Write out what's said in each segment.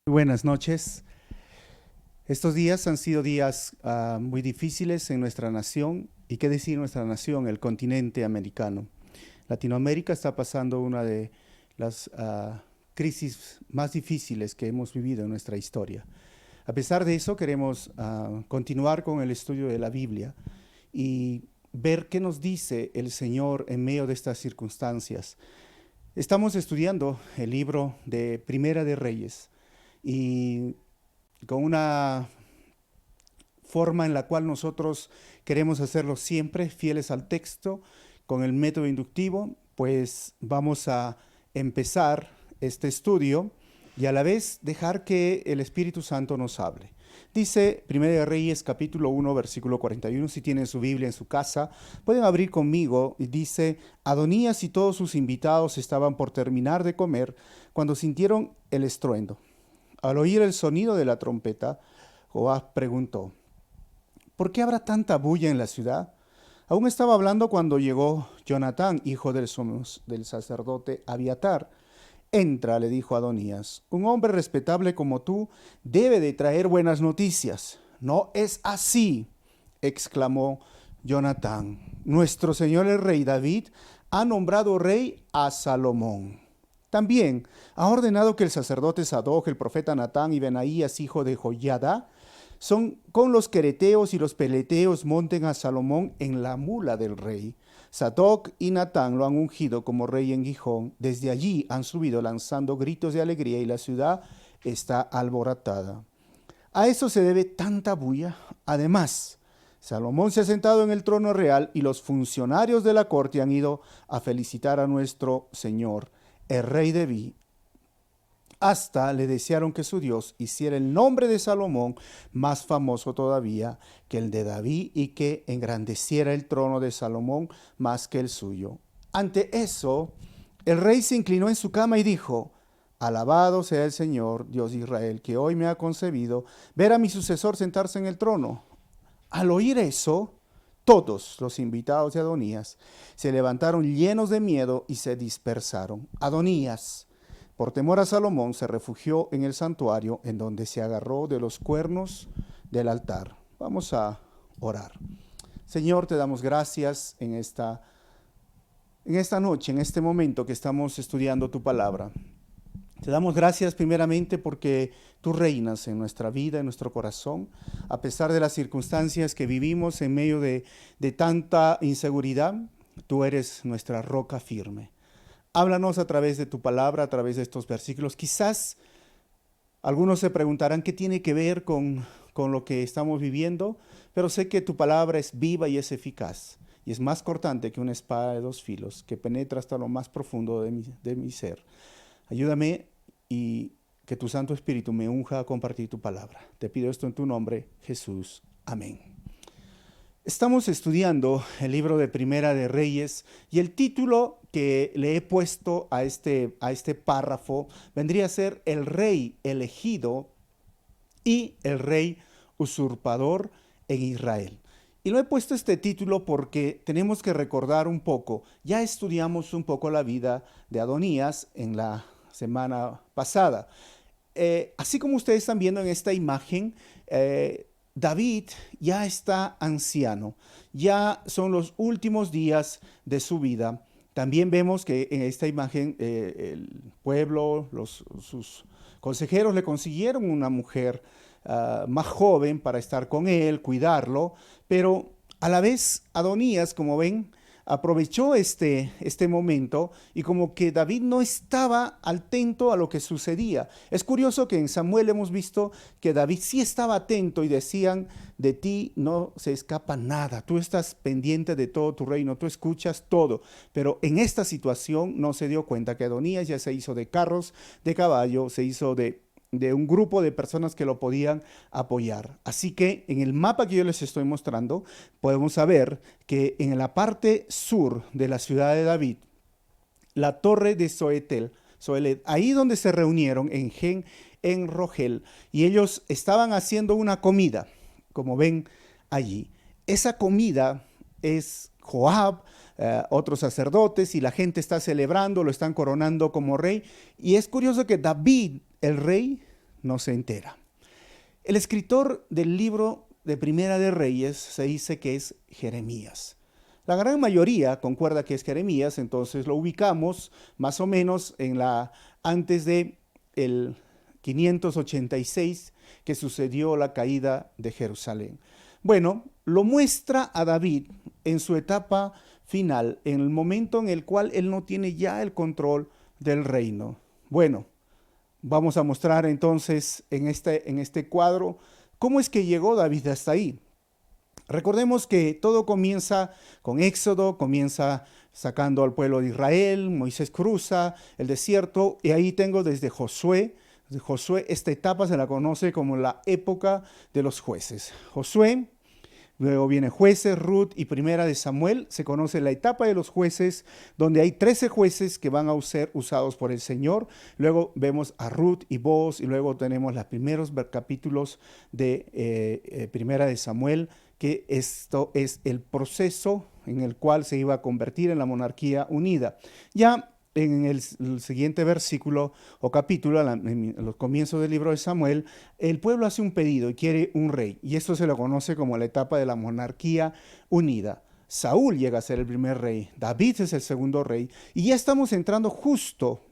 Buenas noches. Estos días han sido días muy difíciles en nuestra nación. ¿Y qué decir nuestra nación? El continente americano. Latinoamérica está pasando una de las crisis más difíciles que hemos vivido en nuestra historia. A pesar de eso, queremos continuar con el estudio de la Biblia y ver qué nos dice el Señor en medio de estas circunstancias. Estamos estudiando el libro de Primera de Reyes y con una forma en la cual nosotros queremos hacerlo siempre, fieles al texto, con el método inductivo, pues vamos a empezar este estudio y a la vez dejar que el Espíritu Santo nos hable. Dice Primera de Reyes capítulo 1 versículo 41, si tienen su Biblia en su casa, pueden abrir conmigo, y dice: Adonías y todos sus invitados estaban por terminar de comer cuando sintieron el estruendo. Al oír el sonido de la trompeta, Joab preguntó: ¿por qué habrá tanta bulla en la ciudad? Aún estaba hablando cuando llegó Jonatán, hijo del sacerdote Abiatar. Entra, le dijo Adonías, un hombre respetable como tú debe de traer buenas noticias. No es así, exclamó Jonatán. Nuestro señor el rey David ha nombrado rey a Salomón. También ha ordenado que el sacerdote Sadoc, el profeta Natán y Benaías, hijo de Joiada, con los quereteos y los peleteos monten a Salomón en la mula del rey. Sadoc y Natán lo han ungido como rey en Gijón. Desde allí han subido lanzando gritos de alegría y la ciudad está alborotada. A eso se debe tanta bulla. Además, Salomón se ha sentado en el trono real y los funcionarios de la corte han ido a felicitar a nuestro señor, el rey David. Hasta le desearon que su Dios hiciera el nombre de Salomón más famoso todavía que el de David y que engrandeciera el trono de Salomón más que el suyo. Ante eso, el rey se inclinó en su cama y dijo: Alabado sea el Señor, Dios de Israel, que hoy me ha concebido ver a mi sucesor sentarse en el trono. Al oír eso, todos los invitados de Adonías se levantaron llenos de miedo y se dispersaron. Adonías, por temor a Salomón, se refugió en el santuario, en donde se agarró de los cuernos del altar. Vamos a orar. Señor, te damos gracias en esta noche, en este momento que estamos estudiando tu palabra. Te damos gracias primeramente porque tú reinas en nuestra vida, en nuestro corazón, a pesar de las circunstancias que vivimos en medio de tanta inseguridad. Tú eres nuestra roca firme. Háblanos a través de tu palabra, a través de estos versículos. Quizás algunos se preguntarán qué tiene que ver con lo que estamos viviendo, pero sé que tu palabra es viva y es eficaz, y es más cortante que una espada de dos filos, que penetra hasta lo más profundo de mi ser. Ayúdame y que tu Santo Espíritu me unja a compartir tu palabra. Te pido esto en tu nombre, Jesús. Amén. Estamos estudiando el libro de Primera de Reyes y el título que le he puesto a este párrafo vendría a ser el rey elegido y el rey usurpador en Israel. Y lo he puesto este título porque tenemos que recordar un poco. Ya estudiamos un poco la vida de Adonías en la semana pasada. Así como ustedes están viendo en esta imagen, David ya está anciano, ya son los últimos días de su vida. También vemos que en esta imagen el pueblo, sus consejeros le consiguieron una mujer más joven para estar con él, cuidarlo, pero a la vez Adonías, como ven, aprovechó este momento y como que David no estaba atento a lo que sucedía. Es curioso que en Samuel hemos visto que David sí estaba atento y decían: de ti no se escapa nada, tú estás pendiente de todo tu reino, tú escuchas todo. Pero en esta situación no se dio cuenta que Adonías ya se hizo de carros, de caballo, se hizo de un grupo de personas que lo podían apoyar. Así que en el mapa que yo les estoy mostrando, podemos saber que en la parte sur de la ciudad de David, la torre de Soelet, ahí donde se reunieron en Rogel, y ellos estaban haciendo una comida, como ven allí. Esa comida es Joab, otros sacerdotes, y la gente está celebrando, lo están coronando como rey. Y es curioso que David, el rey, no se entera. El escritor del libro de Primera de Reyes se dice que es Jeremías. La gran mayoría concuerda que es Jeremías, entonces lo ubicamos más o menos antes de el 586 que sucedió la caída de Jerusalén. Bueno, lo muestra a David en su etapa final, en el momento en el cual él no tiene ya el control del reino. Bueno, vamos a mostrar entonces en este cuadro cómo es que llegó David hasta ahí. Recordemos que todo comienza con Éxodo, comienza sacando al pueblo de Israel, Moisés cruza el desierto y ahí tengo desde Josué. Josué, esta etapa se la conoce como la época de los jueces. Josué, luego viene Jueces, Ruth y Primera de Samuel. Se conoce la etapa de los jueces, donde hay 13 jueces que van a ser usados por el Señor. Luego vemos a Ruth y Boaz, y luego tenemos los primeros capítulos de Primera de Samuel, que esto es el proceso en el cual se iba a convertir en la monarquía unida. Ya en el siguiente versículo o capítulo, en los comienzos del libro de Samuel, el pueblo hace un pedido y quiere un rey. Y esto se lo conoce como la etapa de la monarquía unida. Saúl llega a ser el primer rey, David es el segundo rey, y ya estamos entrando justo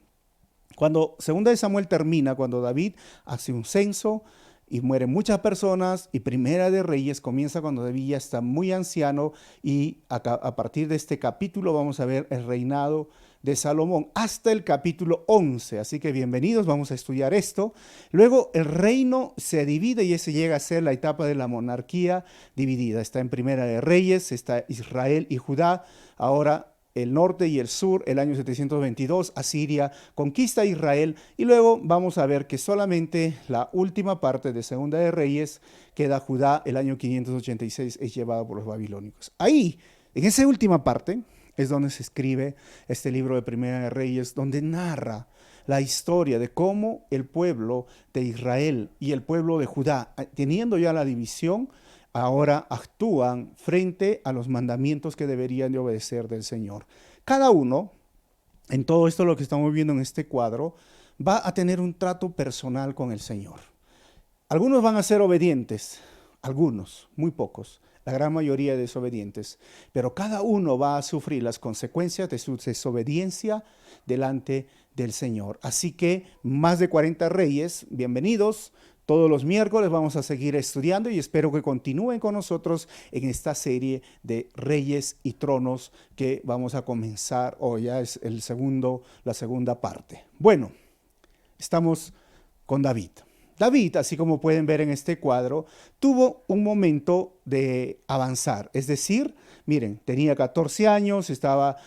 cuando Segunda de Samuel termina, cuando David hace un censo y mueren muchas personas, y Primera de Reyes comienza cuando David ya está muy anciano, y a partir de este capítulo vamos a ver el reinado de Salomón hasta el capítulo 11, así que bienvenidos, vamos a estudiar esto. Luego el reino se divide y ese llega a ser la etapa de la monarquía dividida. Está en Primera de Reyes, está Israel y Judá, ahora el norte y el sur. El año 722 Asiria conquista Israel, y luego vamos a ver que solamente la última parte de Segunda de Reyes queda Judá. El año 586 es llevado por los babilónicos. Ahí, en esa última parte, es donde se escribe este libro de Primera de Reyes, donde narra la historia de cómo el pueblo de Israel y el pueblo de Judá, teniendo ya la división, ahora actúan frente a los mandamientos que deberían de obedecer del Señor. Cada uno, en todo esto lo que estamos viendo en este cuadro, va a tener un trato personal con el Señor. Algunos van a ser obedientes, algunos, muy pocos. La gran mayoría desobedientes, pero cada uno va a sufrir las consecuencias de su desobediencia delante del Señor. Así que más de 40 reyes, bienvenidos. Todos los miércoles vamos a seguir estudiando y espero que continúen con nosotros en esta serie de Reyes y Tronos que vamos a comenzar hoy. Ya es la segunda parte. Bueno, estamos con David. David, así como pueden ver en este cuadro, tuvo un momento de avanzar. Es decir, miren, tenía 14 años, estaba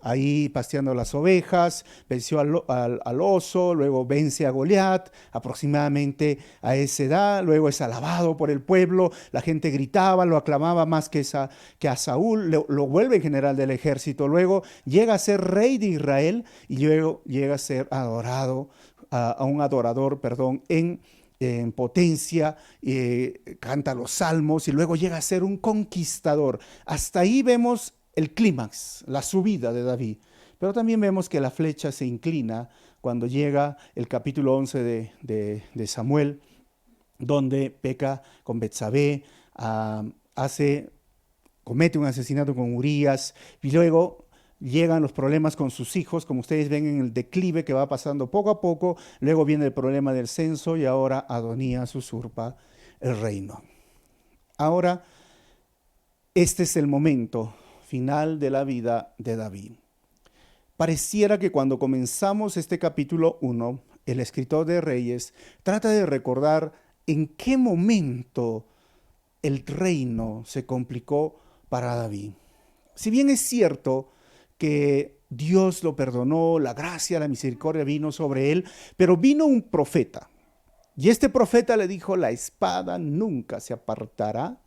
ahí pasteando las ovejas, venció al oso, luego vence a Goliat, aproximadamente a esa edad, luego es alabado por el pueblo, la gente gritaba, lo aclamaba más que a Saúl, lo vuelve general del ejército, luego llega a ser rey de Israel y luego llega a ser adorado, a un adorador, en potencia, canta los salmos y luego llega a ser un conquistador. Hasta ahí vemos el clímax, la subida de David. Pero también vemos que la flecha se inclina cuando llega el capítulo 11 de Samuel, donde peca con Betsabé, comete un asesinato con Urías, y luego llegan los problemas con sus hijos, como ustedes ven en el declive que va pasando poco a poco. Luego viene el problema del censo y ahora Adonías usurpa el reino. Ahora, este es el momento final de la vida de David. Pareciera que cuando comenzamos este capítulo 1, el escritor de Reyes trata de recordar en qué momento el reino se complicó para David. Si bien es cierto que Dios lo perdonó, la gracia, la misericordia vino sobre él, pero vino un profeta. Y este profeta le dijo: la espada nunca se apartará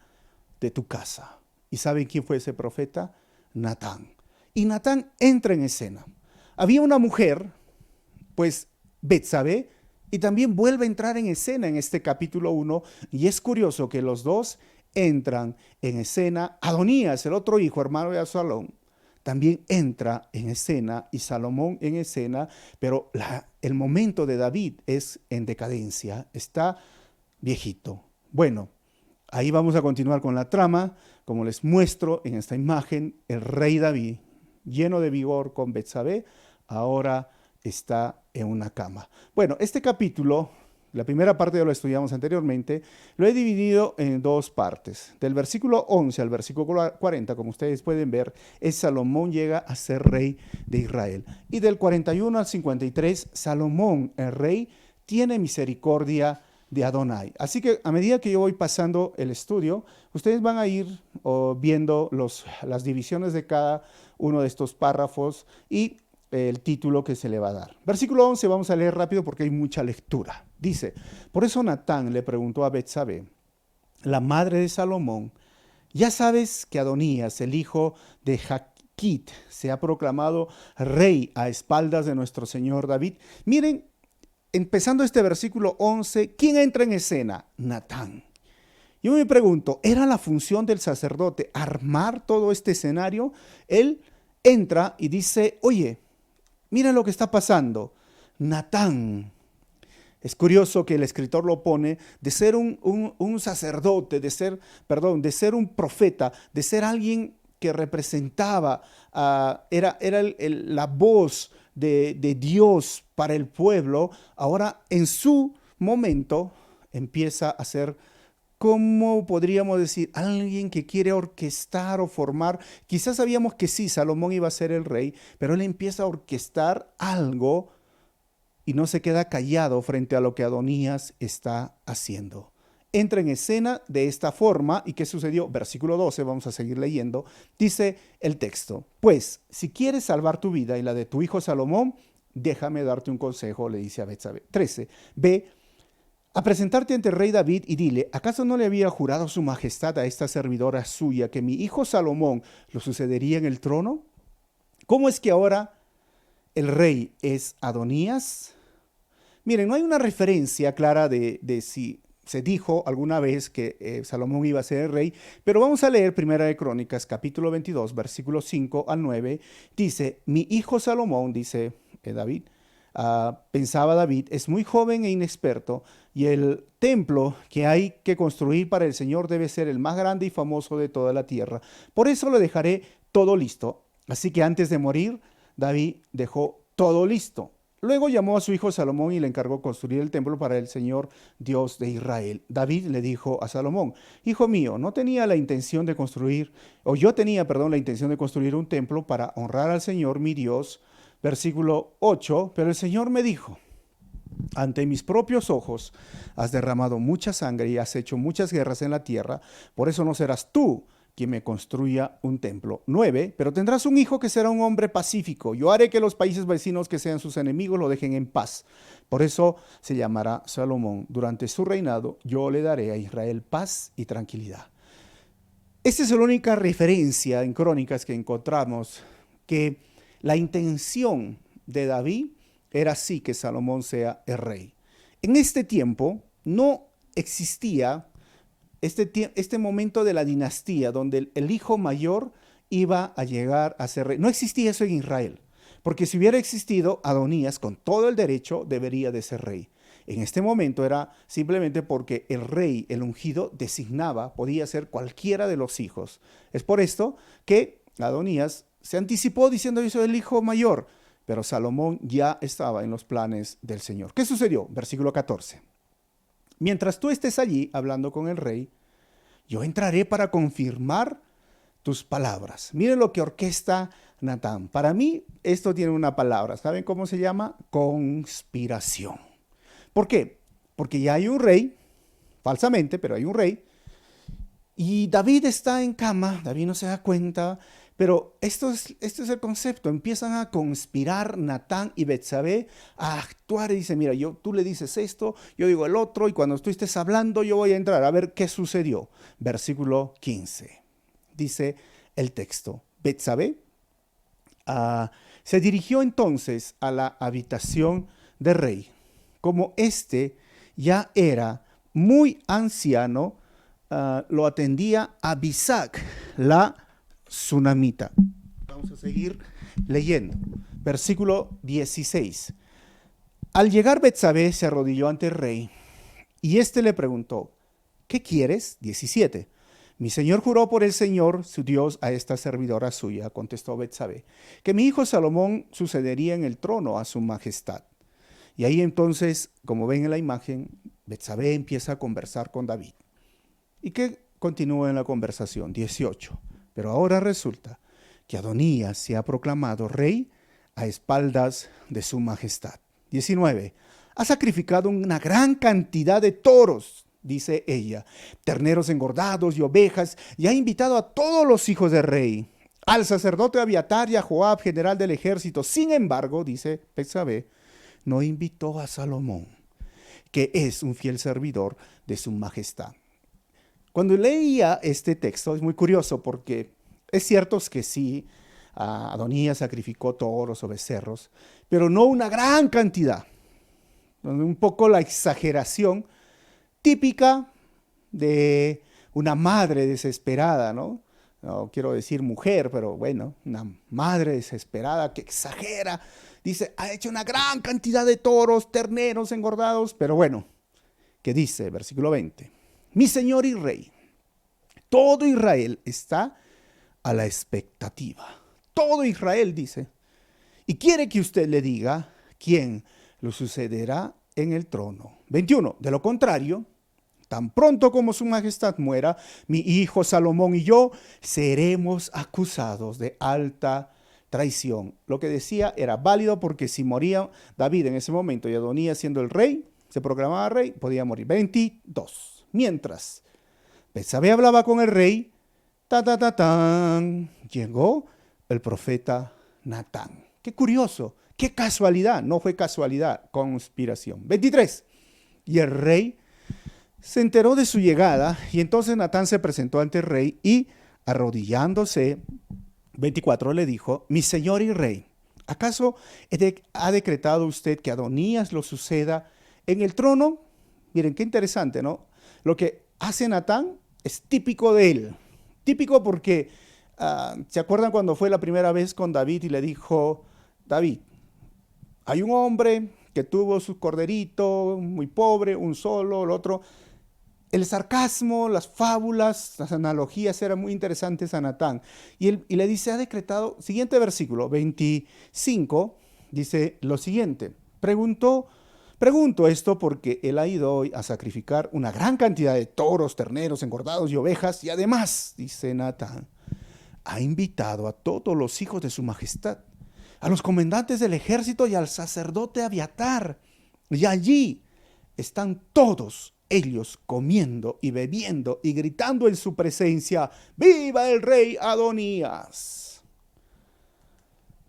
de tu casa. ¿Y saben quién fue ese profeta? Natán. Y Natán entra en escena. Había una mujer, pues Betsabé, y también vuelve a entrar en escena en este capítulo 1. Y es curioso que los dos entran en escena. Adonías, el otro hijo, hermano de Absalón, también entra en escena y Salomón en escena, pero el momento de David es en decadencia, está viejito. Bueno, ahí vamos a continuar con la trama. Como les muestro en esta imagen, el rey David, lleno de vigor con Betsabé, ahora está en una cama. Bueno, este capítulo, la primera parte ya lo estudiamos anteriormente, lo he dividido en dos partes. Del versículo 11 al versículo 40, como ustedes pueden ver, Salomón llega a ser rey de Israel. Y del 41 al 53, Salomón, el rey, tiene misericordia de Adonai. Así que a medida que yo voy pasando el estudio, ustedes van a ir viendo las divisiones de cada uno de estos párrafos y el título que se le va a dar. Versículo 11 vamos a leer rápido porque hay mucha lectura. Dice, por eso Natán le preguntó a Betsabé, la madre de Salomón, ya sabes que Adonías, el hijo de Jaquit, se ha proclamado rey a espaldas de nuestro señor David. Miren, empezando este versículo 11, ¿quién entra en escena? Natán. Yo me pregunto, ¿era la función del sacerdote armar todo este escenario? Él entra y dice, oye, mira lo que está pasando. Natán. Es curioso que el escritor lo pone de ser un sacerdote, de ser un profeta, de ser alguien que representaba, era la voz de Dios para el pueblo. Ahora en su momento empieza a ser, ¿cómo podríamos decir? Alguien que quiere orquestar o formar. Quizás sabíamos que sí, Salomón iba a ser el rey, pero él empieza a orquestar algo y no se queda callado frente a lo que Adonías está haciendo. Entra en escena de esta forma. ¿Y qué sucedió? Versículo 12, vamos a seguir leyendo. Dice el texto, pues, si quieres salvar tu vida y la de tu hijo Salomón, déjame darte un consejo, le dice a Betsabé. 13, ve a presentarte ante el rey David y dile, ¿acaso no le había jurado su majestad a esta servidora suya que mi hijo Salomón lo sucedería en el trono? ¿Cómo es que ahora el rey es Adonías? Miren, no hay una referencia clara de si se dijo alguna vez que Salomón iba a ser el rey, pero vamos a leer Primera de Crónicas, capítulo 22, versículos 5 al 9. Dice, mi hijo Salomón, dice David, pensaba David, es muy joven e inexperto, y el templo que hay que construir para el Señor debe ser el más grande y famoso de toda la tierra. Por eso le dejaré todo listo. Así que antes de morir, David dejó todo listo. Luego llamó a su hijo Salomón y le encargó construir el templo para el Señor Dios de Israel. David le dijo a Salomón, hijo mío, yo tenía, la intención de construir un templo para honrar al Señor mi Dios. Versículo 8, pero el Señor me dijo, ante mis propios ojos has derramado mucha sangre y has hecho muchas guerras en la tierra, por eso no serás tú quien me construya un templo. 9, pero tendrás un hijo que será un hombre pacífico. Yo haré que los países vecinos que sean sus enemigos lo dejen en paz. Por eso se llamará Salomón. Durante su reinado yo le daré a Israel paz y tranquilidad. Esta es la única referencia en Crónicas que encontramos que la intención de David era sí que Salomón sea el rey. En este tiempo no existía este momento de la dinastía donde el hijo mayor iba a llegar a ser rey. No existía eso en Israel, porque si hubiera existido, Adonías con todo el derecho debería de ser rey. En este momento era simplemente porque el rey, el ungido, podía ser cualquiera de los hijos. Es por esto que Adonías se anticipó diciendo, yo soy el hijo mayor, pero Salomón ya estaba en los planes del Señor. ¿Qué sucedió? Versículo 14. Mientras tú estés allí hablando con el rey, yo entraré para confirmar tus palabras. Miren lo que orquesta Natán. Para mí esto tiene una palabra. ¿Saben cómo se llama? Conspiración. ¿Por qué? Porque ya hay un rey, falsamente, pero hay un rey, y David está en cama, David no se da cuenta, pero esto es el concepto. Empiezan a conspirar Natán y Betsabé a actuar y dice, mira, tú le dices esto, yo digo el otro, y cuando tú estés hablando yo voy a entrar a ver qué sucedió. Versículo 15. Dice el texto, Betsabé se dirigió entonces a la habitación del rey. Como éste ya era muy anciano, lo atendía Abisac, la sunamita. Vamos a seguir leyendo. Versículo 16. Al llegar Betsabé se arrodilló ante el rey y éste le preguntó, ¿qué quieres? 17. Mi señor juró por el Señor, su Dios, a esta servidora suya, contestó Betsabé, que mi hijo Salomón sucedería en el trono a su majestad. Y ahí entonces, como ven en la imagen, Betsabé empieza a conversar con David. ¿Y qué continúa en la conversación? 18. Pero ahora resulta que Adonías se ha proclamado rey a espaldas de su majestad. 19. Ha sacrificado una gran cantidad de toros, dice ella, terneros engordados y ovejas, y ha invitado a todos los hijos del rey, al sacerdote Abiatar y a Joab, general del ejército. Sin embargo, dice Betsabé, no invitó a Salomón, que es un fiel servidor de su majestad. Cuando leía este texto es muy curioso porque es cierto que sí, Adonías sacrificó toros o becerros, pero no una gran cantidad. Un poco la exageración típica de una madre desesperada, ¿no? No quiero decir mujer, pero bueno, una madre desesperada que exagera. Dice, ha hecho una gran cantidad de toros, terneros engordados, pero bueno, ¿qué dice? Versículo 20. Mi señor y rey, todo Israel está a la expectativa. Todo Israel dice, y quiere que usted le diga quién lo sucederá en el trono. 21. De lo contrario, tan pronto como su majestad muera, mi hijo Salomón y yo seremos acusados de alta traición. Lo que decía era válido porque si moría David en ese momento y Adonías siendo el rey, se proclamaba rey, podía morir. 22. Mientras Betsabé hablaba con el rey, llegó el profeta Natán. Qué curioso, qué casualidad, no fue casualidad, conspiración. 23. Y el rey se enteró de su llegada y entonces Natán se presentó ante el rey y arrodillándose, 24 le dijo, mi señor y rey, ¿acaso ha decretado usted que Adonías lo suceda en el trono? Miren, qué interesante, ¿no? Lo que hace Natán es típico de él. Típico porque, ¿se acuerdan cuando fue la primera vez con David y le dijo, David, hay un hombre que tuvo su corderito, muy pobre, un solo, el otro. El sarcasmo, las fábulas, las analogías eran muy interesantes a Natán. Y le dice, ha decretado, siguiente versículo, 25, dice lo siguiente. Pregunto esto porque él ha ido hoy a sacrificar una gran cantidad de toros, terneros, engordados y ovejas. Y además, dice Natán, ha invitado a todos los hijos de su majestad, a los comandantes del ejército y al sacerdote Abiatar. Y allí están todos ellos comiendo y bebiendo y gritando en su presencia, ¡viva el rey Adonías!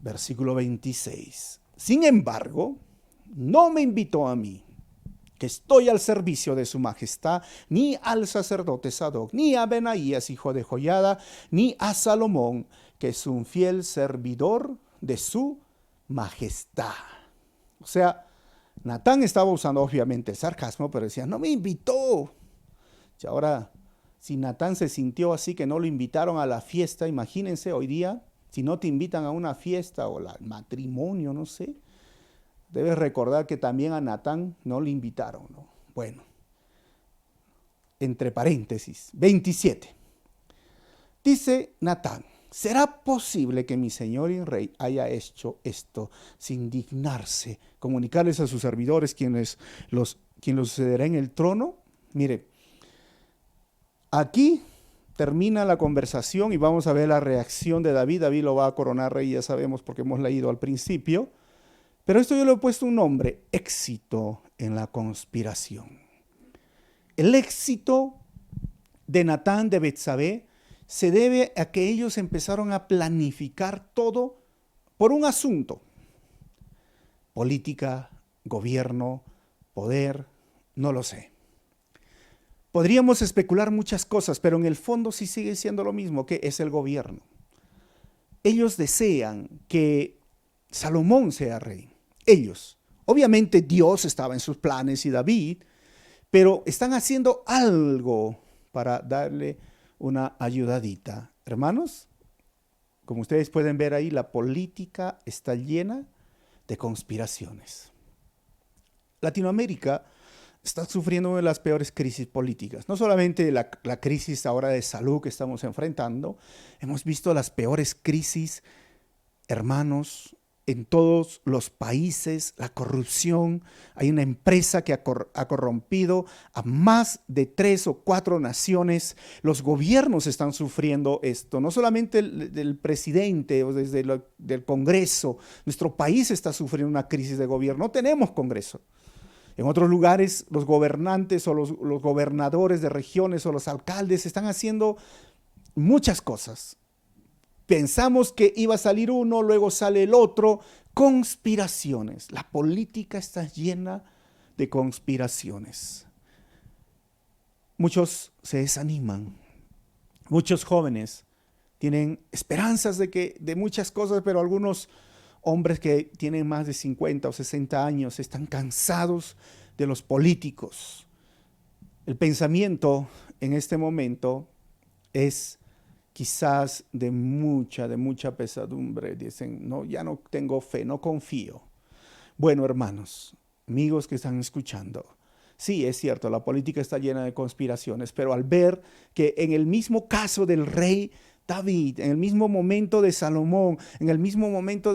Versículo 26. Sin embargo, no me invitó a mí, que estoy al servicio de su majestad, ni al sacerdote Sadoc, ni a Benaías, hijo de Joiada, ni a Salomón, que es un fiel servidor de su majestad. O sea, Natán estaba usando obviamente el sarcasmo, pero decía, no me invitó. Y ahora, si Natán se sintió así que no lo invitaron a la fiesta, imagínense hoy día, si no te invitan a una fiesta o al matrimonio, no sé, debes recordar que también a Natán no le invitaron, ¿no? Bueno, entre paréntesis, 27. Dice Natán, ¿será posible que mi señor y rey haya hecho esto sin dignarse, comunicarles a sus servidores quien los sucederá en el trono? Mire, aquí termina la conversación y vamos a ver la reacción de David. David lo va a coronar rey, ya sabemos porque hemos leído al principio. Pero esto yo le he puesto un nombre, éxito en la conspiración. El éxito de Natán, de Betsabé, se debe a que ellos empezaron a planificar todo por un asunto. Política, gobierno, poder, no lo sé. Podríamos especular muchas cosas, pero en el fondo sí sigue siendo lo mismo, que es el gobierno. Ellos desean que Salomón sea rey. Ellos. Obviamente Dios estaba en sus planes y David, pero están haciendo algo para darle una ayudadita. Hermanos, Como ustedes pueden ver ahí, la política está llena de conspiraciones. Latinoamérica está sufriendo una de las peores crisis políticas. No solamente la crisis ahora de salud que estamos enfrentando, hemos visto las peores crisis, hermanos, en todos los países, la corrupción. Hay una empresa que ha corrompido a más de 3 o 4 naciones. Los gobiernos están sufriendo esto, no solamente el presidente o desde del Congreso. Nuestro país está sufriendo una crisis de gobierno. No tenemos Congreso. En otros lugares, los gobernantes o los gobernadores de regiones o los alcaldes están haciendo muchas cosas. Pensamos que iba a salir uno, luego sale el otro. Conspiraciones. La política está llena de conspiraciones. Muchos se desaniman. Muchos jóvenes tienen esperanzas de muchas cosas, pero algunos hombres que tienen más de 50 o 60 años están cansados de los políticos. El pensamiento en este momento es quizás de mucha pesadumbre. Dicen, no, ya no tengo fe, no confío. Bueno, hermanos, amigos que están escuchando, sí, es cierto, la política está llena de conspiraciones, pero al ver que en el mismo caso del rey David, en el mismo momento de Salomón, en el mismo momento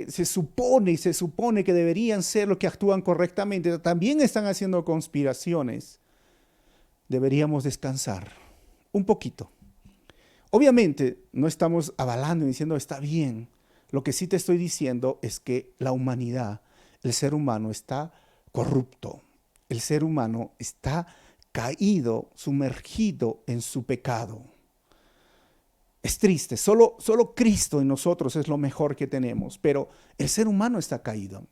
se supone que deberían ser los que actúan correctamente, también están haciendo conspiraciones. Deberíamos descansar un poquito. Obviamente no estamos avalando y diciendo está bien. Lo que sí te estoy diciendo es que la humanidad, el ser humano está corrupto. El ser humano está caído, sumergido en su pecado. Es triste, solo Cristo en nosotros es lo mejor que tenemos, pero el ser humano está caído.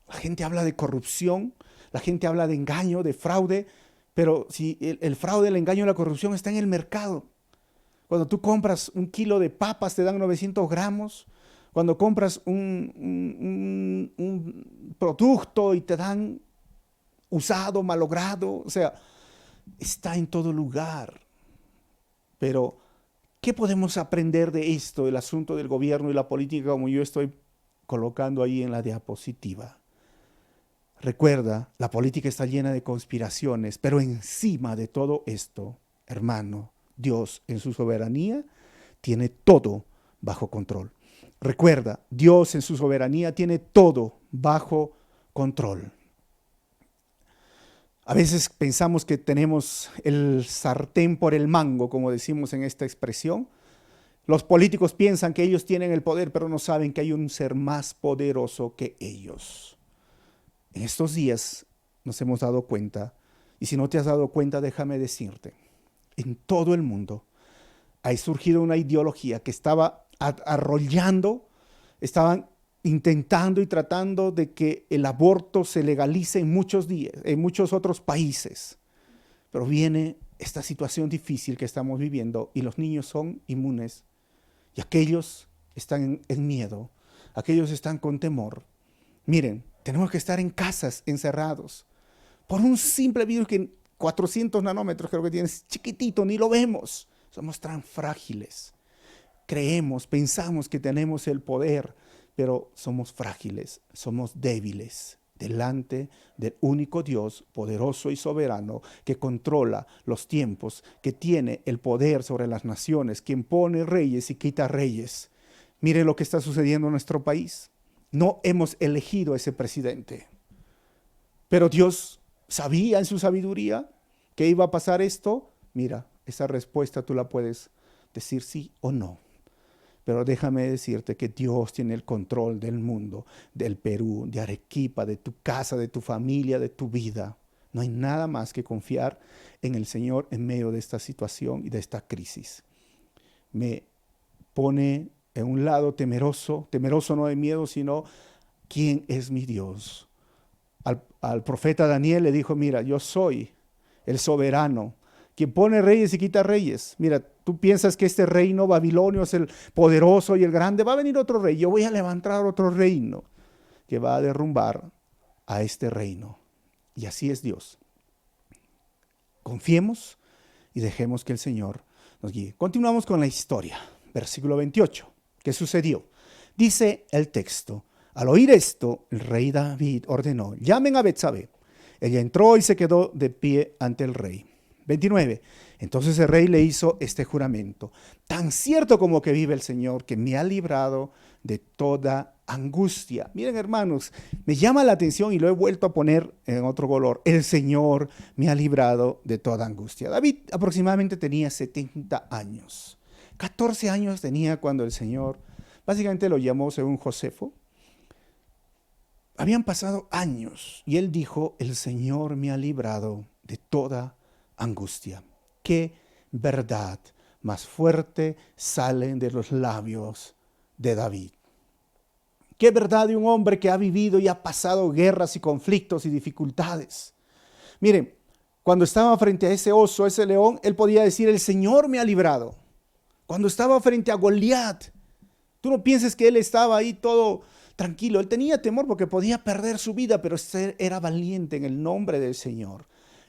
La gente habla de corrupción, la gente habla de engaño, de fraude, pero si el fraude, el engaño y la corrupción está en el mercado. Cuando tú compras un kilo de papas te dan 900 gramos, cuando compras un producto y te dan usado, malogrado, o sea, está en todo lugar. Pero ¿qué podemos aprender de esto, el asunto del gobierno y la política, como yo estoy colocando ahí en la diapositiva? Recuerda, la política está llena de conspiraciones, pero encima de todo esto, hermano, Dios en su soberanía tiene todo bajo control. Recuerda, Dios en su soberanía tiene todo bajo control. A veces pensamos que tenemos el sartén por el mango, como decimos en esta expresión. Los políticos piensan que ellos tienen el poder, pero no saben que hay un ser más poderoso que ellos. En estos días nos hemos dado cuenta, y si no te has dado cuenta, déjame decirte, en todo el mundo ha surgido una ideología que estaba arrollando, estaban intentando y tratando de que el aborto se legalice en muchos otros países. Pero viene esta situación difícil que estamos viviendo y los niños son inmunes y aquellos están en miedo, aquellos están con temor. Miren, tenemos que estar en casas encerrados por un simple virus que 400 nanómetros creo que tiene, es chiquitito, ni lo vemos. Somos tan frágiles. Pensamos que tenemos el poder, pero somos frágiles, somos débiles delante del único Dios poderoso y soberano que controla los tiempos, que tiene el poder sobre las naciones, quien pone reyes y quita reyes. Mire lo que está sucediendo en nuestro país. No hemos elegido a ese presidente, pero Dios sabía en su sabiduría que iba a pasar esto. Mira, esa respuesta tú la puedes decir sí o no. Pero déjame decirte que Dios tiene el control del mundo, del Perú, de Arequipa, de tu casa, de tu familia, de tu vida. No hay nada más que confiar en el Señor en medio de esta situación y de esta crisis. Me pone en un lado temeroso no de miedo, sino ¿quién es mi Dios? Al profeta Daniel le dijo, mira, yo soy el soberano, quien pone reyes y quita reyes. Mira, tú piensas que este reino babilonio es el poderoso y el grande. Va a venir otro rey. Yo voy a levantar otro reino que va a derrumbar a este reino. Y así es Dios. Confiemos y dejemos que el Señor nos guíe. Continuamos con la historia. Versículo 28. ¿Qué sucedió? Dice el texto: al oír esto, el rey David ordenó: llamen a Betsabé. Ella entró y se quedó de pie ante el rey. 29. Entonces el rey le hizo este juramento: tan cierto como que vive el Señor, que me ha librado de toda angustia. Miren, hermanos, me llama la atención y lo he vuelto a poner en otro color: el Señor me ha librado de toda angustia. David aproximadamente tenía 70 años. 14 años tenía cuando el Señor básicamente lo llamó, según Josefo. Habían pasado años y él dijo: el Señor me ha librado de toda angustia. Qué verdad más fuerte salen de los labios de David. Qué verdad de un hombre que ha vivido y ha pasado guerras y conflictos y dificultades. Miren, cuando estaba frente a ese oso, ese león, él podía decir: el Señor me ha librado. Cuando estaba frente a Goliat, tú no pienses que él estaba ahí todo tranquilo. Él tenía temor porque podía perder su vida, pero era valiente en el nombre del Señor.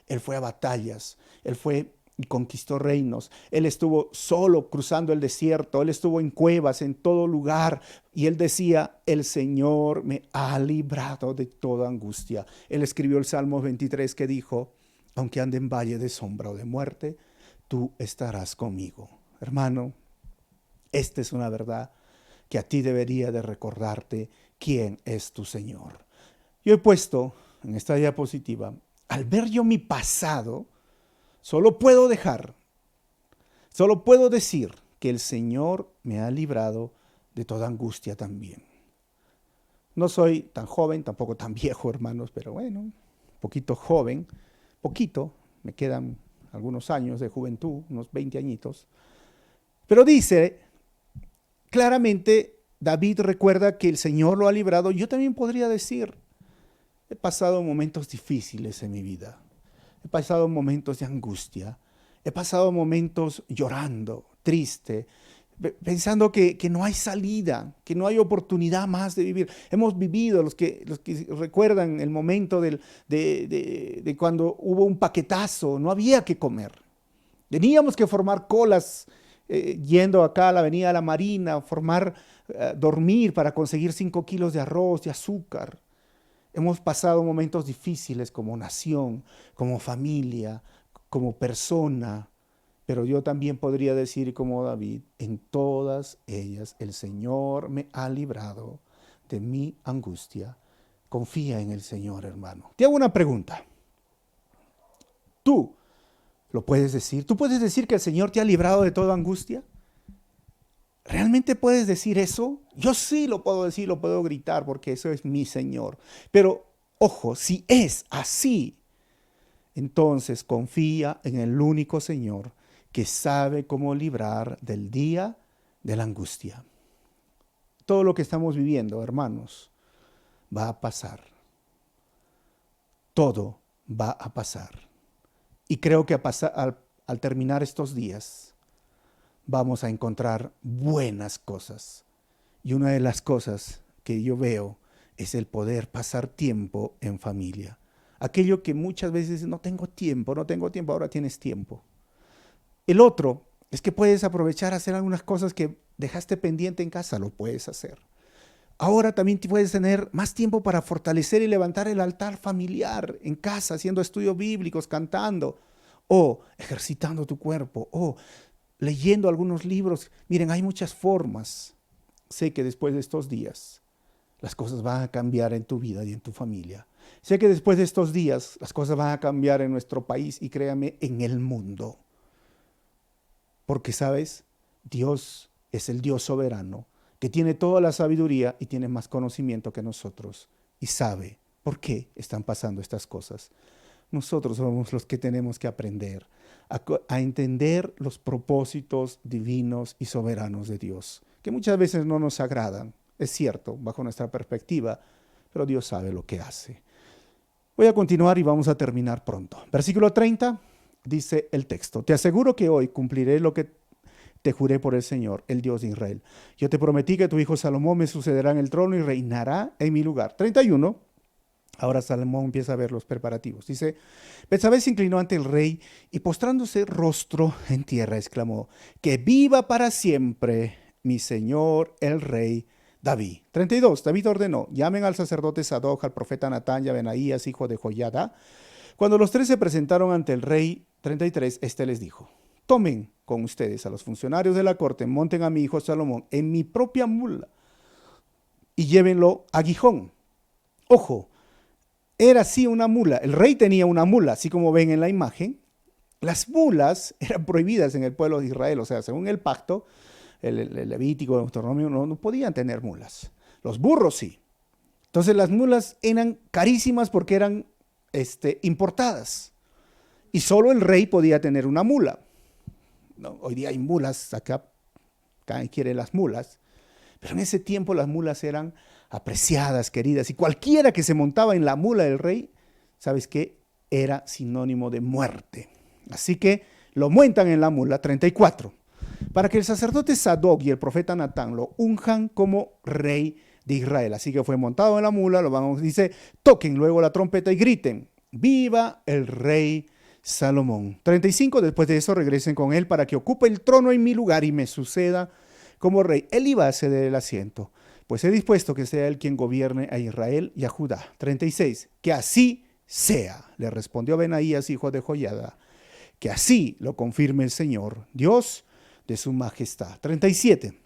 Él fue a batallas, él fue y conquistó reinos. Él estuvo solo cruzando el desierto, él estuvo en cuevas, en todo lugar. Y él decía: el Señor me ha librado de toda angustia. Él escribió el Salmo 23 que dijo: aunque ande en valle de sombra o de muerte, tú estarás conmigo. Hermano, esta es una verdad que a ti debería de recordarte quién es tu Señor. Yo he puesto en esta diapositiva: al ver yo mi pasado, solo puedo decir que el Señor me ha librado de toda angustia también. No soy tan joven, tampoco tan viejo, hermanos, pero bueno, un poquito joven, me quedan algunos años de juventud, unos 20 añitos. Pero dice claramente, David recuerda que el Señor lo ha librado. Yo también podría decir: he pasado momentos difíciles en mi vida. He pasado momentos de angustia. He pasado momentos llorando, triste, pensando que no hay salida, que no hay oportunidad más de vivir. Hemos vivido, los que recuerdan el momento de cuando hubo un paquetazo, no había que comer. Teníamos que formar colas yendo acá a la avenida de la Marina, dormir para conseguir 5 kilos de arroz, de azúcar. Hemos pasado momentos difíciles como nación, como familia, como persona, pero yo también podría decir como David: en todas ellas el Señor me ha librado de mi angustia. Confía en el Señor, hermano. Te hago una pregunta. ¿Tú lo puedes decir? ¿Tú puedes decir que el Señor te ha librado de toda angustia? ¿Realmente puedes decir eso? Yo sí lo puedo decir, lo puedo gritar, porque eso es mi Señor. Pero, ojo, si es así, entonces confía en el único Señor que sabe cómo librar del día de la angustia. Todo lo que estamos viviendo, hermanos, va a pasar. Todo va a pasar. Y creo que al terminar estos días, vamos a encontrar buenas cosas. Y una de las cosas que yo veo es el poder pasar tiempo en familia. Aquello que muchas veces no tengo tiempo, ahora tienes tiempo. El otro es que puedes aprovechar a hacer algunas cosas que dejaste pendiente en casa, lo puedes hacer. Ahora también puedes tener más tiempo para fortalecer y levantar el altar familiar en casa, haciendo estudios bíblicos, cantando, o ejercitando tu cuerpo, o leyendo algunos libros. Miren, hay muchas formas. Sé que después de estos días las cosas van a cambiar en tu vida y en tu familia. Sé que después de estos días las cosas van a cambiar en nuestro país y créame, en el mundo. Porque, ¿sabes? Dios es el Dios soberano, que tiene toda la sabiduría y tiene más conocimiento que nosotros. Y sabe por qué están pasando estas cosas. Nosotros somos los que tenemos que aprender a entender los propósitos divinos y soberanos de Dios, que muchas veces no nos agradan, es cierto, bajo nuestra perspectiva, pero Dios sabe lo que hace. Voy a continuar y vamos a terminar pronto. Versículo 30, dice el texto: te aseguro que hoy cumpliré lo que te juré por el Señor, el Dios de Israel. Yo te prometí que tu hijo Salomón me sucederá en el trono y reinará en mi lugar. 31. Ahora Salomón empieza a ver los preparativos. Dice: Betsabé se inclinó ante el rey y postrándose rostro en tierra exclamó: que viva para siempre mi señor el rey David. 32. David ordenó, llamen al sacerdote Sadoc, al profeta Natán y a Benaías, hijo de Joiada. Cuando los tres se presentaron ante el rey, 33, este les dijo, tomen con ustedes a los funcionarios de la corte, monten a mi hijo Salomón en mi propia mula y llévenlo a Gijón. Ojo, era así una mula. El rey tenía una mula, así como ven en la imagen. Las mulas eran prohibidas en el pueblo de Israel, o sea, según el pacto, el Levítico, el Deuteronomio, no podían tener mulas. Los burros sí. Entonces las mulas eran carísimas porque eran importadas. Y solo el rey podía tener una mula. No, hoy día hay mulas, acá cada quien quiere las mulas. Pero en ese tiempo las mulas eran apreciadas, queridas. Y cualquiera que se montaba en la mula del rey, ¿sabes qué? Era sinónimo de muerte. Así que lo montan en la mula, 34, para que el sacerdote Sadoc y el profeta Natán lo unjan como rey de Israel. Así que fue montado en la mula, dice, toquen luego la trompeta y griten, ¡viva el rey Salomón! 35, después de eso regresen con él para que ocupe el trono en mi lugar y me suceda como rey. Él iba a ceder el asiento, pues he dispuesto que sea él quien gobierne a Israel y a Judá. 36, que así sea, le respondió Benaías, hijo de Joiada, que así lo confirme el Señor, Dios de su majestad. 37,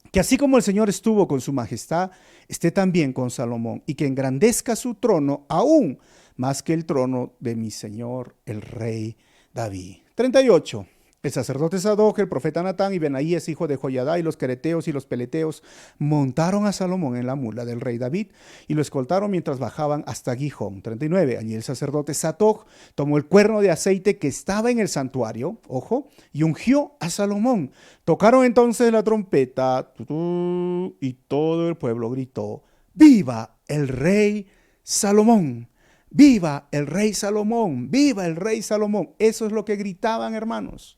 que así como el Señor estuvo con su majestad, esté también con Salomón, y que engrandezca su trono aún más que el trono de mi Señor, el rey David. 38, el sacerdote Sadoc, el profeta Natán y Benaías, hijo de Joiada, y los quereteos y los peleteos montaron a Salomón en la mula del rey David y lo escoltaron mientras bajaban hasta Gijón. 39. Allí el sacerdote Sadoc tomó el cuerno de aceite que estaba en el santuario, ojo, y ungió a Salomón. Tocaron entonces la trompeta y todo el pueblo gritó, ¡viva el rey Salomón! ¡Viva el rey Salomón! ¡Viva el rey Salomón! Eso es lo que gritaban, hermanos.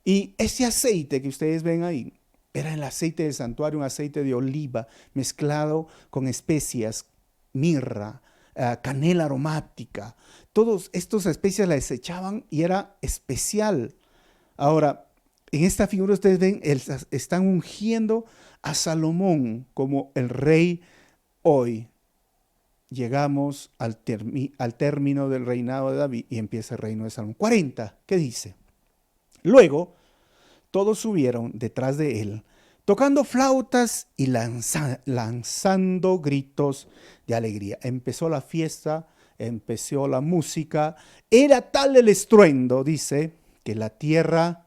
Y ese aceite que ustedes ven ahí, era el aceite del santuario, un aceite de oliva mezclado con especias, mirra, canela aromática. Todas estas especias las echaban y era especial. Ahora, en esta figura ustedes ven, están ungiendo a Salomón como el rey hoy. Llegamos al término del reinado de David y empieza el reino de Salomón. 40, ¿qué dice? Luego, todos subieron detrás de él, tocando flautas y lanzando gritos de alegría. Empezó la fiesta, empezó la música. Era tal el estruendo, dice, que la tierra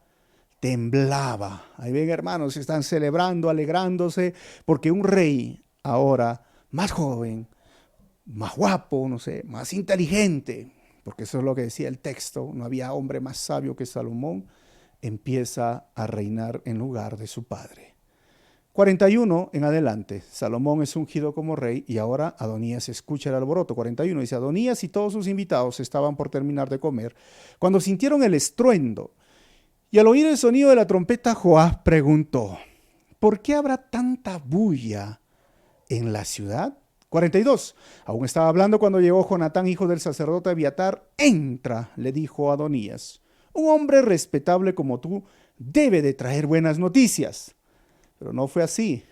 temblaba. Ahí ven, hermanos, están celebrando, alegrándose, porque un rey ahora más joven, más guapo, no sé, más inteligente, porque eso es lo que decía el texto, no había hombre más sabio que Salomón, empieza a reinar en lugar de su padre. 41 en adelante, Salomón es ungido como rey y ahora Adonías escucha el alboroto. 41 dice, Adonías y todos sus invitados estaban por terminar de comer cuando sintieron el estruendo y al oír el sonido de la trompeta, Joab preguntó, ¿por qué habrá tanta bulla en la ciudad? 42, aún estaba hablando cuando llegó Jonatán, hijo del sacerdote Abiatar. Entra, le dijo Adonías. Un hombre respetable como tú debe de traer buenas noticias. Pero no fue así.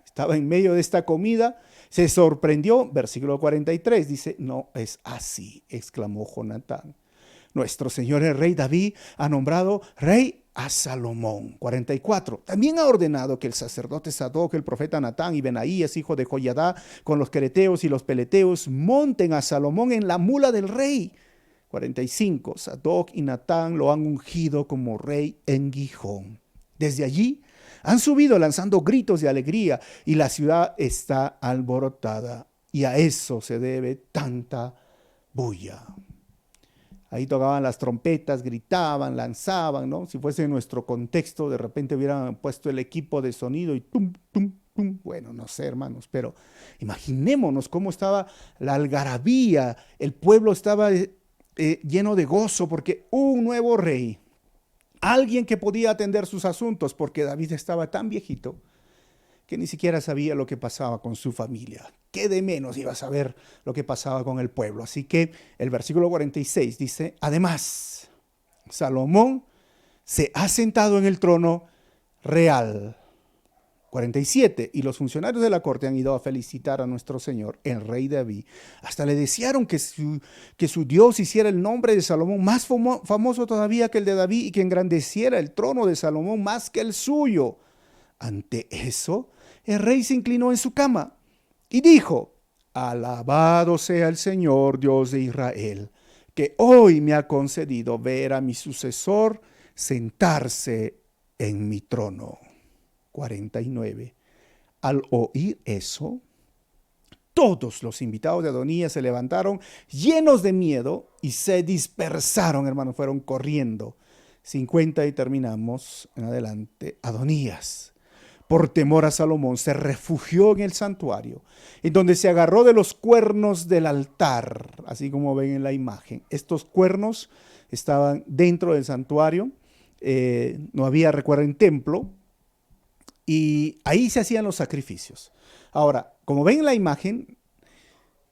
Estaba en medio de esta comida, se sorprendió. Versículo 43 dice, no es así, exclamó Jonatán. Nuestro señor el rey David ha nombrado rey a Salomón. 44. También ha ordenado que el sacerdote Sadoc, el profeta Natán y Benaías, hijo de Joiada, con los quereteos y los peleteos, monten a Salomón en la mula del rey. 45. Sadoc y Natán lo han ungido como rey en Gijón. Desde allí han subido lanzando gritos de alegría y la ciudad está alborotada. Y a eso se debe tanta bulla. Ahí tocaban las trompetas, gritaban, lanzaban, ¿no? Si fuese en nuestro contexto, de repente hubieran puesto el equipo de sonido y tum, tum, tum. Bueno, no sé, hermanos, pero imaginémonos cómo estaba la algarabía. El pueblo estaba lleno de gozo porque un nuevo rey, alguien que podía atender sus asuntos, porque David estaba tan viejito que ni siquiera sabía lo que pasaba con su familia. ¿Qué de menos iba a saber lo que pasaba con el pueblo? Así que el versículo 46 dice, además, Salomón se ha sentado en el trono real. 47. Y los funcionarios de la corte han ido a felicitar a nuestro Señor, el rey David. Hasta le desearon que su Dios hiciera el nombre de Salomón más famoso todavía que el de David y que engrandeciera el trono de Salomón más que el suyo. Ante eso, el rey se inclinó en su cama y dijo: alabado sea el Señor Dios de Israel, que hoy me ha concedido ver a mi sucesor sentarse en mi trono. 49. Al oír eso, todos los invitados de Adonías se levantaron llenos de miedo y se dispersaron, hermanos, fueron corriendo. 50 y terminamos en adelante. Adonías, por temor a Salomón, se refugió en el santuario, en donde se agarró de los cuernos del altar, así como ven en la imagen. Estos cuernos estaban dentro del santuario, no había, recuerden, templo, y ahí se hacían los sacrificios. Ahora, como ven en la imagen,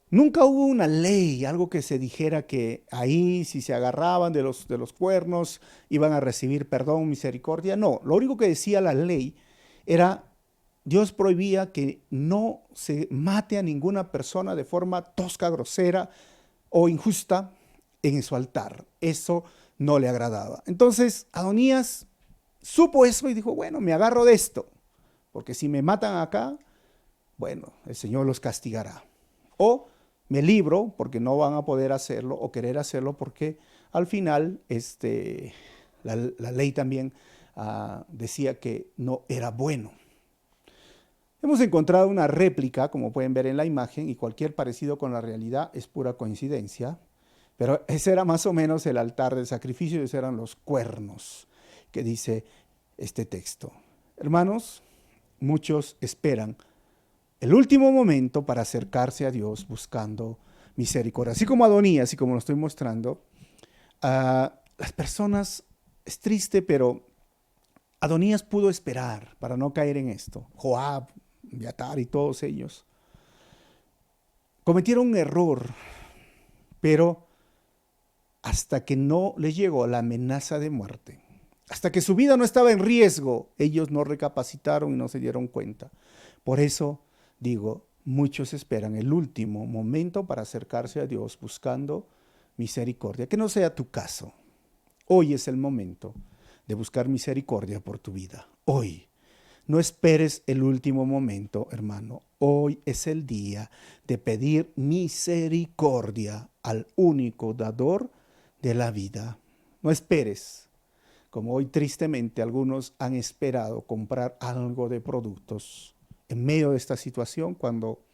nunca hubo una ley, algo que se dijera que ahí si se agarraban de los cuernos iban a recibir perdón, misericordia. No, lo único que decía la ley era, Dios prohibía que no se mate a ninguna persona de forma tosca, grosera o injusta en su altar. Eso no le agradaba. Entonces Adonías supo eso y dijo, bueno, me agarro de esto, porque si me matan acá, bueno, el Señor los castigará. O me libro porque no van a poder hacerlo o querer hacerlo porque al final la ley también decía que no era bueno. Hemos encontrado una réplica, como pueden ver en la imagen, y cualquier parecido con la realidad es pura coincidencia, pero ese era más o menos el altar del sacrificio y esos eran los cuernos que dice este texto. Hermanos, muchos esperan el último momento para acercarse a Dios buscando misericordia. Así como Adonías, así como lo estoy mostrando, las personas, es triste, pero Adonías pudo esperar para no caer en esto. Joab, Abiatar y todos ellos cometieron un error, pero hasta que no les llegó la amenaza de muerte, hasta que su vida no estaba en riesgo, ellos no recapacitaron y no se dieron cuenta. Por eso digo, muchos esperan el último momento para acercarse a Dios buscando misericordia. Que no sea tu caso. Hoy es el momento de buscar misericordia por tu vida. Hoy. No esperes el último momento, hermano. Hoy es el día de pedir misericordia al único dador de la vida. No esperes, como hoy tristemente algunos han esperado comprar algo de productos en medio de esta situación cuando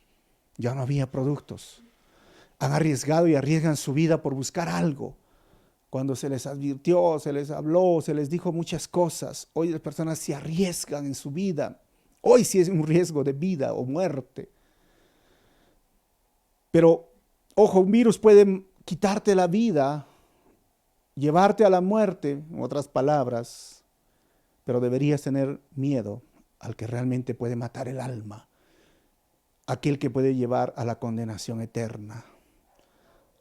ya no había productos. Han arriesgado y arriesgan su vida por buscar algo. Cuando se les advirtió, se les habló, se les dijo muchas cosas. Hoy las personas se arriesgan en su vida. Hoy sí es un riesgo de vida o muerte. Pero, ojo, un virus puede quitarte la vida, llevarte a la muerte, en otras palabras, pero deberías tener miedo al que realmente puede matar el alma, aquel que puede llevar a la condenación eterna,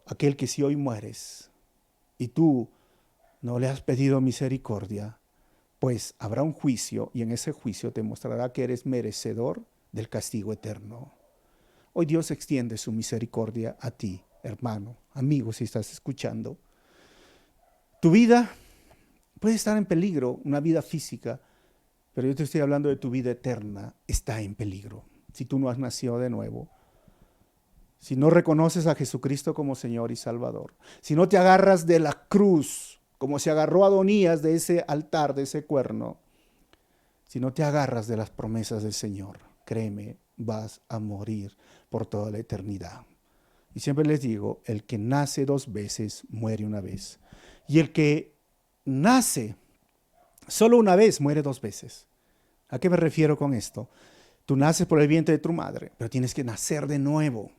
aquel que si hoy mueres y tú no le has pedido misericordia, pues habrá un juicio y en ese juicio te mostrará que eres merecedor del castigo eterno. Hoy Dios extiende su misericordia a ti, hermano, amigo, si estás escuchando. Tu vida puede estar en peligro, una vida física, pero yo te estoy hablando de tu vida eterna, está en peligro. Si tú no has nacido de nuevo, si no reconoces a Jesucristo como Señor y Salvador, si no te agarras de la cruz, como se agarró Adonías de ese altar, de ese cuerno, si no te agarras de las promesas del Señor, créeme, vas a morir por toda la eternidad. Y siempre les digo, el que nace 2 veces, muere una vez. Y el que nace solo una vez, muere 2 veces. ¿A qué me refiero con esto? Tú naces por el vientre de tu madre, pero tienes que nacer de nuevo.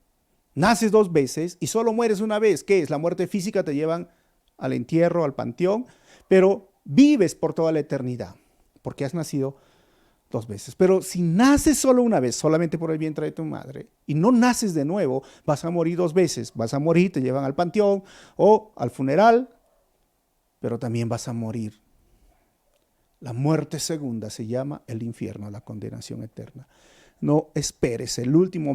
Naces 2 veces y solo mueres una vez. ¿Qué es? La muerte física, te llevan al entierro, al panteón, pero vives por toda la eternidad, porque has nacido 2 veces. Pero si naces solo una vez, solamente por el vientre de tu madre, y no naces de nuevo, vas a morir 2 veces. Vas a morir, te llevan al panteón o al funeral, pero también vas a morir La muerte segunda se llama el infierno, la condenación eterna. No esperes el último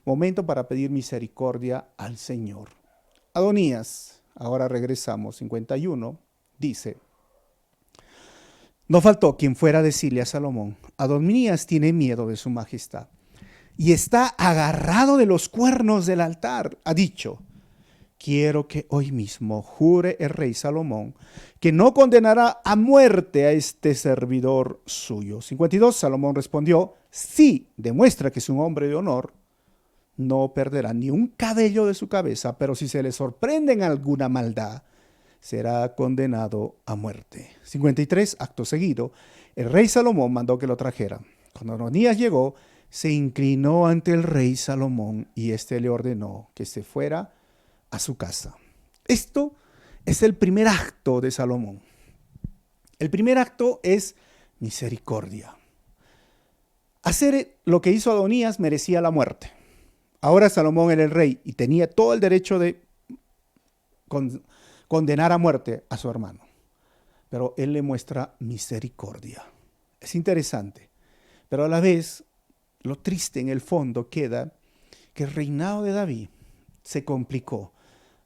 momento para pedir misericordia al Señor. Adonías, ahora regresamos, 51, dice: no faltó quien fuera a decirle a Salomón: Adonías tiene miedo de su majestad y está agarrado de los cuernos del altar. Ha dicho: quiero que hoy mismo jure el rey Salomón que no condenará a muerte a este servidor suyo. 52, Salomón respondió: sí, demuestra que es un hombre de honor, no perderá ni un cabello de su cabeza, pero si se le sorprende en alguna maldad, será condenado a muerte. 53, acto seguido, el rey Salomón mandó que lo trajera. Cuando Adonías llegó, se inclinó ante el rey Salomón y éste le ordenó que se fuera a su casa. Esto es el primer acto de Salomón. El primer acto es misericordia. Hacer lo que hizo Adonías merecía la muerte. Ahora Salomón era el rey y tenía todo el derecho de condenar a muerte a su hermano. Pero él le muestra misericordia. Es interesante. Pero a la vez, lo triste en el fondo queda que el reinado de David se complicó.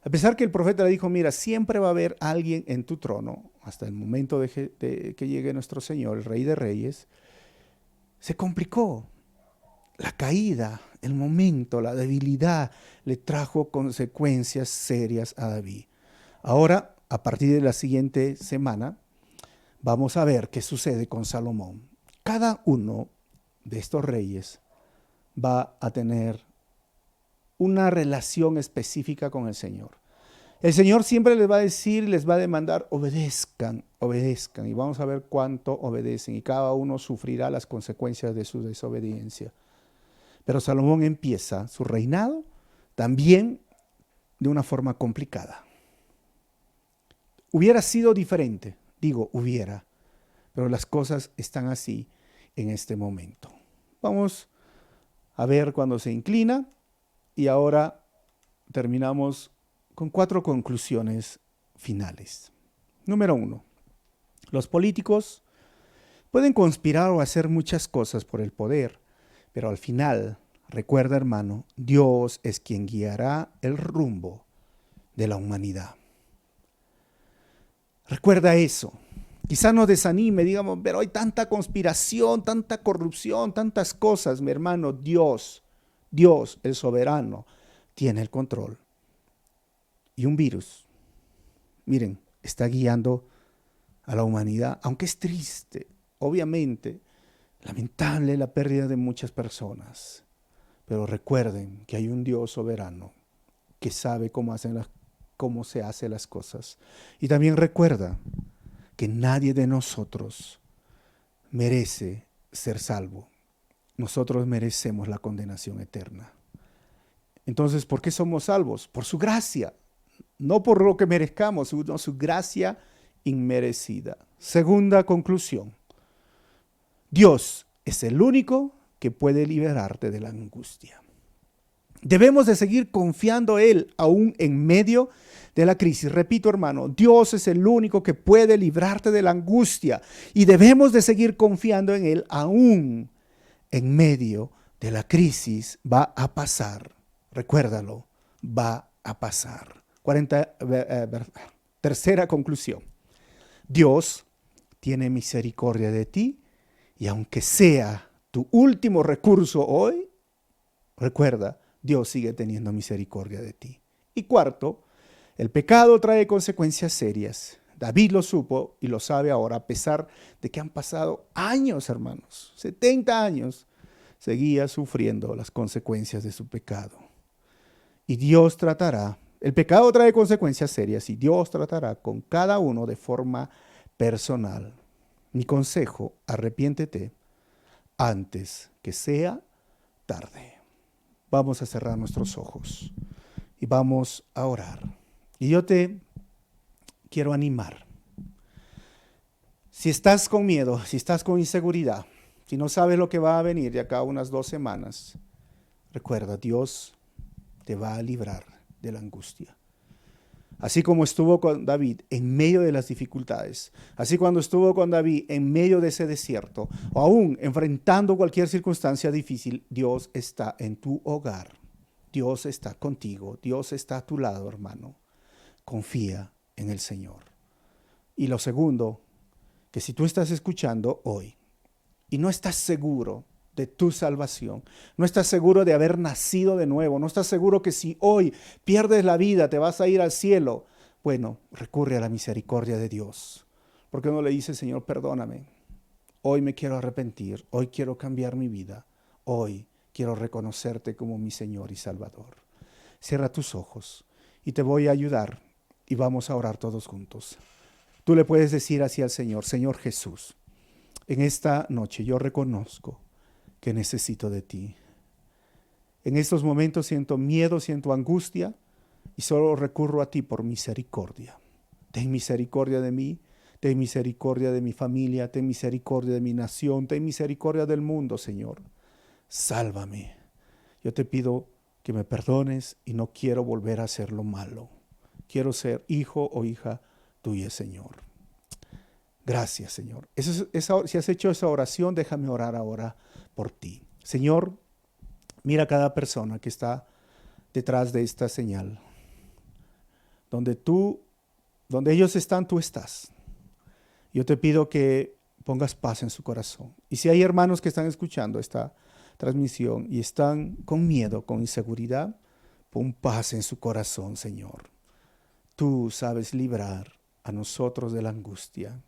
A pesar que el profeta le dijo: mira, siempre va a haber alguien en tu trono, hasta el momento de que llegue nuestro Señor, el Rey de Reyes, se complicó. La caída, el momento, la debilidad le trajo consecuencias serias a David. Ahora, a partir de la siguiente semana, vamos a ver qué sucede con Salomón. Cada uno de estos reyes va a tener una relación específica con el Señor. El Señor siempre les va a decir, les va a demandar: obedezcan, obedezcan. Y vamos a ver cuánto obedecen. Y cada uno sufrirá las consecuencias de su desobediencia. Pero Salomón empieza su reinado también de una forma complicada. Hubiera sido diferente, digo hubiera, pero las cosas están así en este momento. Vamos a ver cuando se inclina y ahora terminamos con 4 conclusiones finales. Número 1. Los políticos pueden conspirar o hacer muchas cosas por el poder, pero al final, recuerda, hermano, Dios es quien guiará el rumbo de la humanidad. Recuerda eso. Quizá nos desanime, digamos: pero hay tanta conspiración, tanta corrupción, tantas cosas. Mi hermano, Dios, el soberano, tiene el control. Y un virus, miren, está guiando a la humanidad, aunque es triste, obviamente, lamentable la pérdida de muchas personas. Pero recuerden que hay un Dios soberano que sabe cómo se hacen las cosas. Y también recuerda que nadie de nosotros merece ser salvo. Nosotros merecemos la condenación eterna. Entonces, ¿por qué somos salvos? Por su gracia, no por lo que merezcamos, sino su gracia inmerecida. Segunda conclusión: Dios es el único que puede liberarte de la angustia. Debemos de seguir confiando en Él aún en medio de la crisis. Repito, hermano, Dios es el único que puede librarte de la angustia y debemos de seguir confiando en Él aún en medio de la crisis. Va a pasar, recuérdalo, va a pasar. Tercera conclusión: Dios tiene misericordia de ti y aunque sea tu último recurso hoy, recuerda, Dios sigue teniendo misericordia de ti. Y cuarto, el pecado trae consecuencias serias. David lo supo y lo sabe ahora, a pesar de que han pasado años, hermanos, 70 años, seguía sufriendo las consecuencias de su pecado. Y Dios tratará, el pecado trae consecuencias serias y Dios tratará con cada uno de forma personal. Mi consejo: arrepiéntete antes que sea tarde. Vamos a cerrar nuestros ojos y vamos a orar. Y yo te quiero animar. Si estás con miedo, si estás con inseguridad, si no sabes lo que va a venir de acá a unas 2 semanas, recuerda, Dios te va a librar de la angustia. Así como estuvo con David en medio de las dificultades, así cuando estuvo con David en medio de ese desierto, o aún enfrentando cualquier circunstancia difícil, Dios está en tu hogar. Dios está contigo, Dios está a tu lado, hermano. Confía en el Señor. Y lo segundo, que si tú estás escuchando hoy y no estás seguro de tu salvación, no estás seguro de haber nacido de nuevo, no estás seguro que si hoy pierdes la vida te vas a ir al cielo, bueno, recurre a la misericordia de Dios. Porque uno le dice, Señor, perdóname, hoy me quiero arrepentir, hoy quiero cambiar mi vida, hoy quiero reconocerte como mi Señor y Salvador. Cierra tus ojos y te voy a ayudar y vamos a orar todos juntos. Tú le puedes decir así al Señor, Señor Jesús, en esta noche yo reconozco que necesito de ti. En estos momentos siento miedo, siento angustia y solo recurro a ti por misericordia. Ten misericordia de mí, ten misericordia de mi familia, ten misericordia de mi nación, ten misericordia del mundo, Señor. Sálvame. Yo te pido que me perdones y no quiero volver a hacer lo malo. Quiero ser hijo o hija tuya, Señor. Gracias, Señor. Si has hecho esa oración, déjame orar ahora por ti. Señor, mira a cada persona que está detrás de esta señal. Donde ellos están, tú estás. Yo te pido que pongas paz en su corazón. Y si hay hermanos que están escuchando esta transmisión y están con miedo, con inseguridad, pon paz en su corazón, Señor. Tú sabes librar a nosotros de la angustia.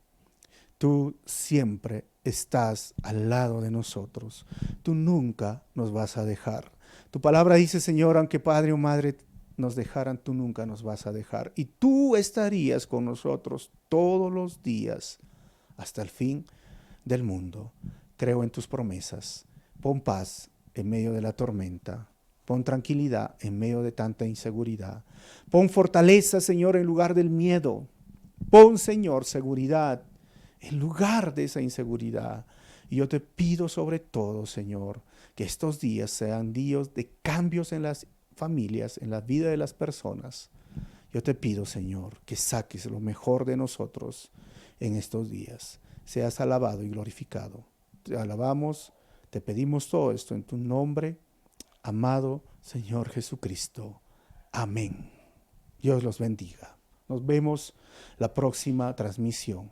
Tú siempre estás al lado de nosotros. Tú nunca nos vas a dejar. Tu palabra dice, Señor, aunque padre o madre nos dejaran, tú nunca nos vas a dejar. Y tú estarías con nosotros todos los días hasta el fin del mundo. Creo en tus promesas. Pon paz en medio de la tormenta. Pon tranquilidad en medio de tanta inseguridad. Pon fortaleza, Señor, en lugar del miedo. Pon, Señor, seguridad en lugar de esa inseguridad. Y yo te pido sobre todo, Señor, que estos días sean días de cambios en las familias, en la vida de las personas. Yo te pido, Señor, que saques lo mejor de nosotros en estos días. Seas alabado y glorificado. Te alabamos, te pedimos todo esto en tu nombre, amado Señor Jesucristo. Amén. Dios los bendiga. Nos vemos la próxima transmisión.